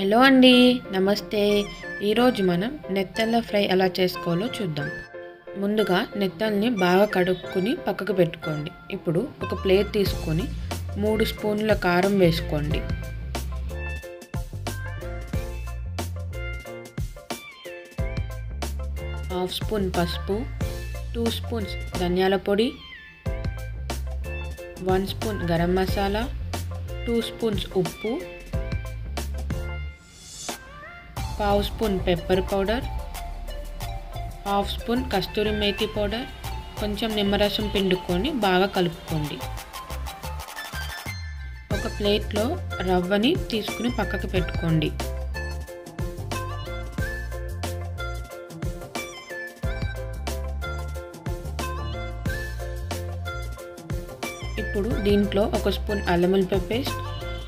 Hello అండి, నమస్తే. ఈరోజు మనం నెత్తళ్ళ ఫ్రై ఎలా చేసుకోవాలో చూద్దాం. ముందుగా నెత్తల్ని బాగా కడుక్కుని పక్కకు పెట్టుకోండి. ఇప్పుడు ఒక ప్లేట్ తీసుకొని 3 స్పూన్ల కారం వేసుకోండి. హాఫ్ స్పూన్ పసుపు, 2 స్పూన్స్ ధనియాల పొడి, 1 స్పూన్ గరం మసాలా, 2 స్పూన్స్ ఉప్పు, పావు spoon pepper powder, half spoon kasuri methi powder, కొంచెం నిమ్మరసం పిండుకొని బాగా కలుపుకోండి. ఒక ప్లేట్లో రవ్వని తీసుకుని పక్కకు పెట్టుకోండి. ఇప్పుడు దీంట్లో 1 స్పూన్ అల్లం వెల్లుల్లి పేస్ట్,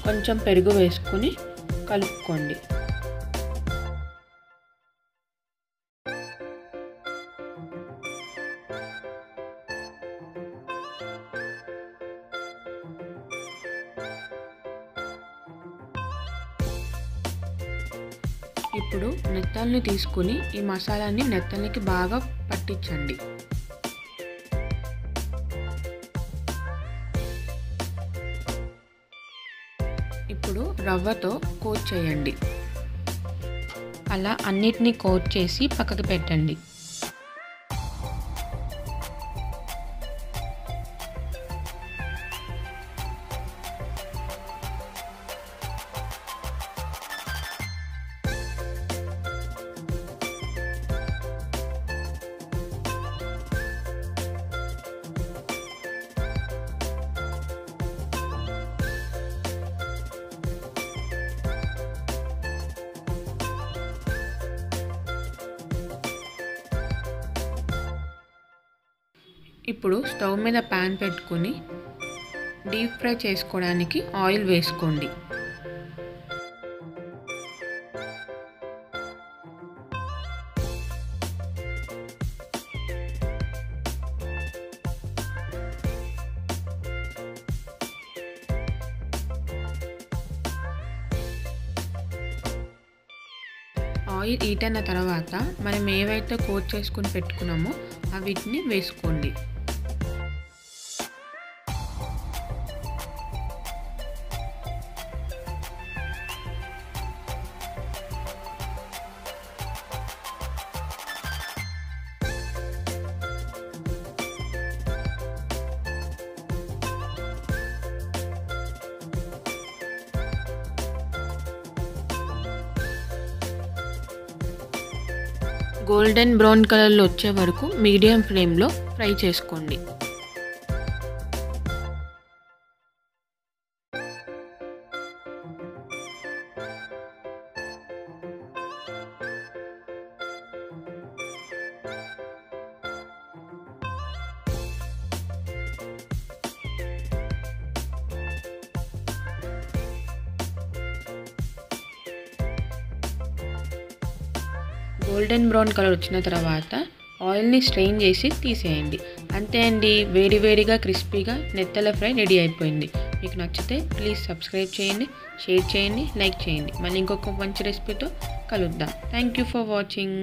కొంచెం పెరుగు వేసుకుని కలుపుకోండి. ఇప్పుడు నెత్తల్ని తీసుకుని ఈ మసాలాని నెత్తలకి బాగా పట్టించండి. ఇప్పుడు రవ్వతో కోట్ చేయండి. అలా అన్నిటినీ కోట్ చేసి పక్కకు పెట్టండి. ఇప్పుడు స్టవ్ మీద ప్యాన్ పెట్టుకొని డీప్ ఫ్రై చేసుకోవడానికి ఆయిల్ వేసుకోండి. ఆయిల్ హీట్ అయిన తర్వాత మనం ఏవైతే కోట్ చేసుకుని పెట్టుకున్నామో వీటిని వేసుకోండి. గోల్డెన్ బ్రౌన్ కలర్లో వచ్చే వరకు మీడియం ఫ్లేమ్లో ఫ్రై చేసుకోండి. గోల్డెన్ బ్రౌన్ కలర్ వచ్చిన తర్వాత ఆయిల్ని స్ట్రెయిన్ చేసి తీసేయండి. అంతే అండి, వేడివేడిగా క్రిస్పీగా నెత్తళ్ళ ఫ్రై రెడీ అయిపోయింది. మీకు నచ్చితే ప్లీజ్ సబ్స్క్రైబ్ చేయండి, షేర్ చేయండి, లైక్ చేయండి. మళ్ళీ ఇంకొక మంచి రెసిపీతో కలుద్దాం. Thank you for watching.